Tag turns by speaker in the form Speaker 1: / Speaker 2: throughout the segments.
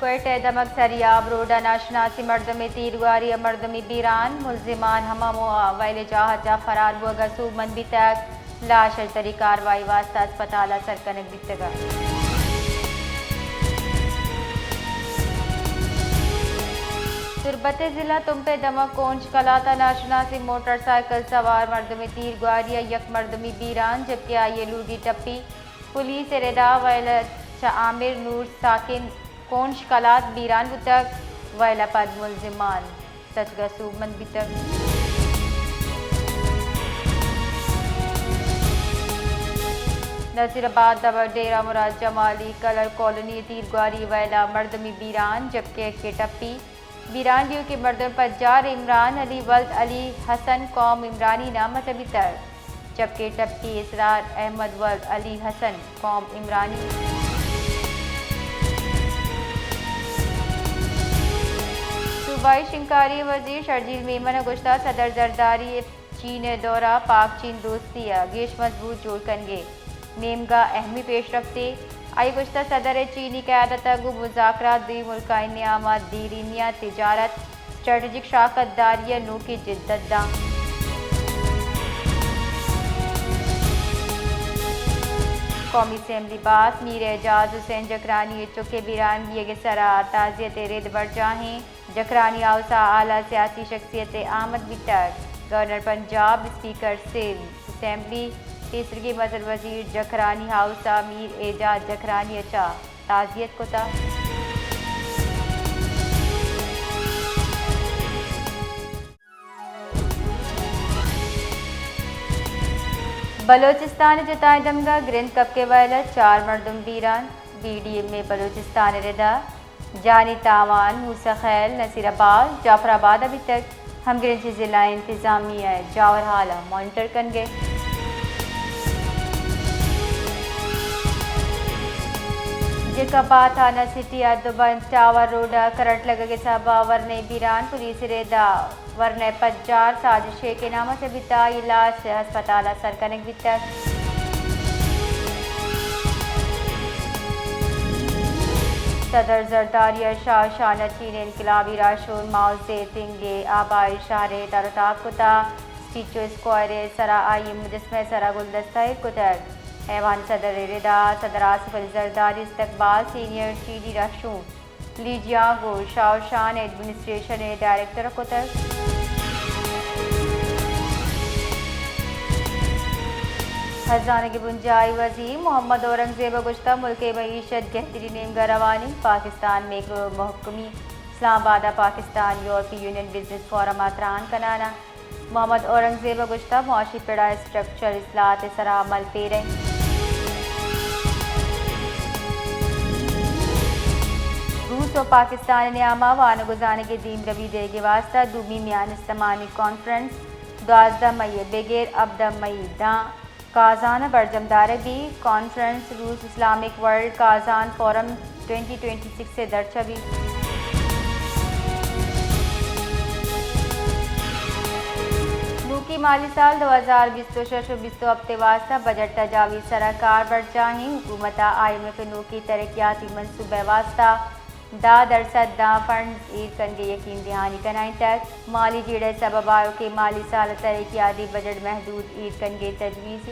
Speaker 1: कोयटे दमक सरियाब रोडा नाशनासी मर्दमी तीरवारी मर्दमी बीरान मुलजिमान हमामोआ वैले जहाजा फरार हुआ गसूब मनबी तक लाश तरी कार्रवाई वास्ता अस्पताल सरकनक बितगा तुरबत जिला तुम्पे दमक कोंच कलाता नाशनासी मोटरसाइकिल सवार मर्दमी तीरवारिया यक मर्दमी बीरान जबकि आये लूडी टप्पी पुलिस रेदा वैल आमिर नूर साकिन कोंश कलात बीरान बुतक वैला पद मुलजिमान सचगा सूबमन बितक नसीराबाद दबर डेरा मुराद जमाली कलर कॉलोनी तीरग्वारी वैला मर्दमी बीरान जबकि के टप्पी बीरान ड्यू के मर्दम पज्जार इमरान अली वल्द अली हसन कौम इमरानी नाम बितर जबकि टप्पी इसरार अहमद वल्द अली हसन कौम इमरानी सूबाई शिंकारी वजीर शर्जील मेमन गुश्ता सदर जरदारी चीन दौरा पाक चीन दोस्तिया गेश मजबूत जोड़ कनगे नेमगा अहमी पेशरफ्ते आई गुश्ता सदर चीनी क़यादत गु मुज़ाकरात दी मुल्काइन नियामत दीरीनिया तिजारत स्ट्रेटजिक शाकत दारिया नू की जिद्दत दा कौमी असम्बली बास मीर एजाज हुसैन जकरानी चुके बीरान ये सरा ताज़ियत रेद बढ़ जाहें जकरानी आउसा आला सियासी शख्सियत आमद बितर governor Punjab speaker Sindh assembly तीसरी मजर वजीर जकरानी हाउसा मीर एजाज जकरानी अचा ताज़ियत को था बलोचिस्तान जताए दमगा ग्रिंद कप के वाला 4 मरदम बीरान बीडीएम में बलोचिस्तान रिदा जानी तावान मूसा खैल नसीराबाद जाफराबाद अभी तक हम ग्रिंद जिला इंतजामिया जावर हाला मॉनिटर कर गए जिकबा थाना सिटी अदुबन टावर रोडा करंट लगे के सबा वरने बीरान पुलिस रेदा वरने पज्जार साजिशे के नाम से बिता इलाज से अस्पताल सरकनक बितक सदर जरदारिया शाह शानची ने इनकलाबी राशून माउजे तिंगे आबाई शाहरे तरताब कुता स्टीचो स्क्वायरे सरा आई मुजस्मे सरा गुलदस्ता कुतक ऐवान सदर रेदा सदर आसिफ अली जरदारी इस्तकबाल सीनियर चीनी राशून लीजियागो शाहशान एडमिनिस्ट्रेशन डायरेक्टर कुतर खजाना की बुंजाई वजीर मोहम्मद औरंगजेब गुश्ता मुल्क मईशत गहतरी नेमगा रवानी पाकिस्तान में महकमी इस्लामाबाद पाकिस्तान यूरोपीय यूनियन बिजनेस फोरम आतरान कनाना मोहम्मद औरंगजेब गुश्ता मुआशी पेड़ा स्ट्रक्चर इस्लात सरा अमल पेरे रूस और पाकिस्तान ने आमा वान गुजाने के दीम रवि देगे वास्ता दुमी मियान इस्लामानी कॉन्फ्रेंस 12 मई बेगेर अब्दा मई दा काजान बरजमदार भी कॉन्फ्रेंस रूस इस्लामिक वर्ल्ड काजान फोरम 2026 से दरछवी की माली साल 2020-20 हफ्ते वास्ता बजट तजावीज़ सरकार बढ़ जाही हुकूमत IMF नू की तरक्याती मनसूबे वास्ता 10% दा फंड ईद कनगे यकीन दहानी कनाई तक माली जीड़े सबब आयो के माली साल तरक्याती बजट महदूद ईद कनगे तजवीज़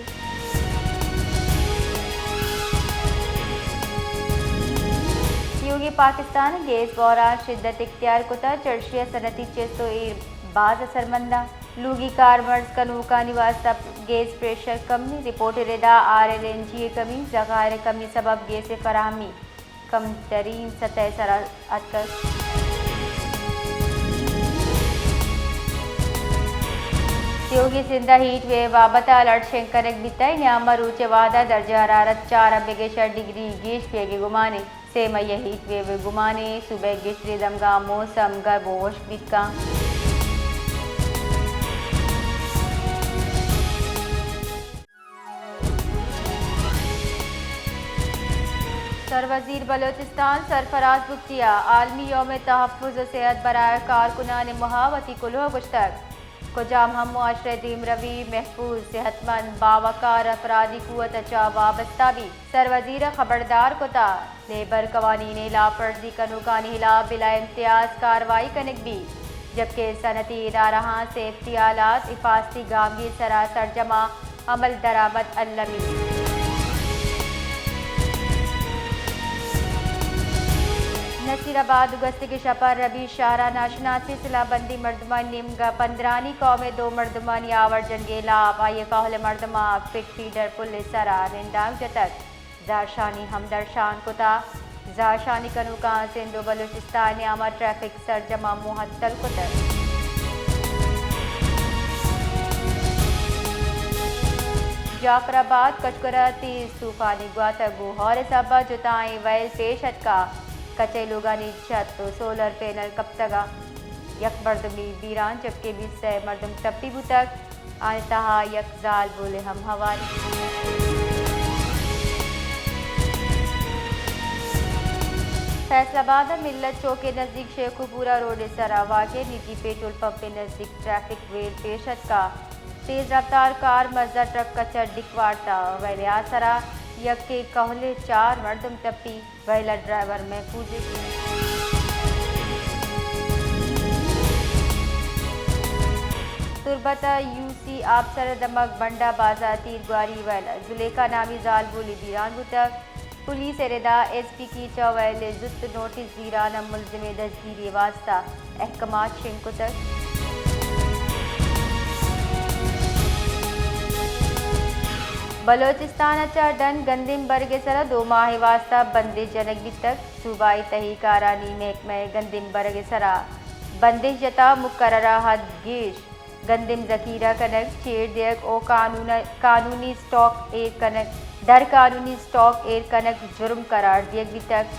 Speaker 1: योगी पाकिस्तान गैस बहरान शिद्दत इख्तियार कुता चर्शिया सनती चेस्तो ईर बाज असरमंदा लूगी कारबर्स का नूकानी वास्ता गैस प्रेशर कमी रिपोर्ट रेदा RLNG कमी ज़खायर कमी सबब गैस फराहमी कम तरीन सतह सरा अतकस योगी जिंदा हीट वे बाबत अलर्ट शेंकर एक बिताई न्यामा रूचे वादा दर्जा हरारत 4 बेगेशर डिग्री गेश पेगे गुमाने से मई हीट वे गुमाने सुबह गेशरे दमगा मौसम गर्मोश बिका सरवजीर बलोचिस्तान सरफराज बुख्तिया आलमी यौम तहफ़्फ़ुज़ सेहत बराए कारकुनान महावती कुल्ह गुश्तर कुजाम हम मुआशरे दीम रवी महफूज सेहतमंद बावकार अफरादी कुत अचा वाबस्ता भी सरवजीर खबरदार कुता लेबर कवानीन लापर्जी कनुकानी हिलाफ बिला इम्तियाज कार्रवाई कनक भी जबकि सनती इदारा सेफ्टी आलात हिफाजती गामी सरा सरजमा अमल दरामद अल्लमी नसीराबाद उगस्त के शपर रबी शाहरा नाशनासी सिलाबंदी मर्दमान निमगा पंद्रानी कौमे दो मर्दमानी आवर जंगेला आये काहल मर्दमा फिट फीडर पुलिस सरा निंदांग जतक जाशानी हमदरशान कुता जाशानी कनुका सिंधु बलूचिस्तान आमा ट्रैफिक सरजमा मुहत्तल कुतर जाफराबाद कचकुरा तीज तूफानी गुआतगु हौर सबा जुताई वैल पेशत का कचे लोगानी छत तो सोलर पैनल कब तक यक मर्दमी वीरान जबकि 20 से मर्दम टप्पी बुतक आनतहा यक जाल बोले हम हवाली फैसलाबाद मिल्लत चौक के नज़दीक शेखुपुरा रोड सरावा के निजी पेट्रोल पंप के नज़दीक ट्रैफिक वेल पेशत का तेज रफ्तार कार मजदा ट्रक कचर डिकवारता वैलिया सरा यक के कहले 4 मर्दम टप्पी वैला ड्राइवर महफूज तुरबता यूसी आपसर दमक बंडा बाजार तीरग्वारी वैला जुलेखा नामी जाल बोली बीरान तक पुलिस एरेदा एसपी की चौवैले जुस्त नोटिस जीराना मुलजिम दस्तगीरी वास्ता अहकमात शिंको तक बलोचिस्तान अचा डन गंदिम बरगे सरा 2 माह वास्ता बंदिश जनक भी तक सूबाई तहीकारानी महकमे गंदिम बरगे सरा बंदिश जता मुकर्ररा हद गेश गंदिम जकीरा कनक चेड़ देक ओ कानूनी स्टॉक एर कनक दर कानूनी स्टॉक एर कनक जुर्म करार दियक भी तक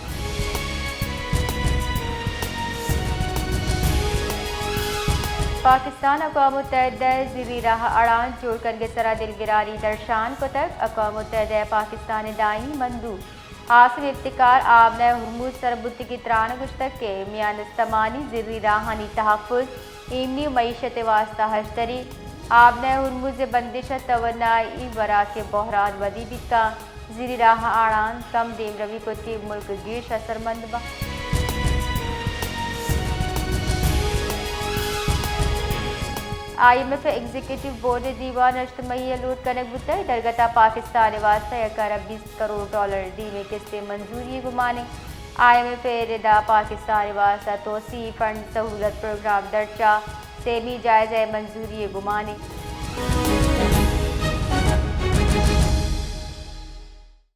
Speaker 1: पाकिस्तान अक़वाम मुत्तहिदा ज़िरी राह अड़ान जोड़ करके सरा दिलगिरानी दर्शान को तक अक़वाम मुत्तहिदा पाकिस्तान दाई मंदूब आसिम इफ्तिकार आबना हुर्मुज सरबुत्ती की त्रान गुश्तक के मियान इस्तमानी ज़िरी राहानी तहफ़्फ़ुज़ इमनी मईशत वास्ता हश्तरी आबना हुर्मुज बंदिश तवन्नाई वरा के बहरान वदी बिका ज़िरी राह अड़ान कम देम रवी को की मुल्क गिश असरमंद बा IMF एग्जीक्यूटिव बोर्ड दीवान अश्तमही लूट कनक बुतई दरगता पाकिस्तान वास्ता 1 अरब 20 करोड़ डॉलर दी में किस्तें मंजूरी गुमाने IMF एरेदा पाकिस्तान वास्ता तोसी फंड सहूलत प्रोग्राम दर्जा सेमी जायजा मंजूरी गुमाने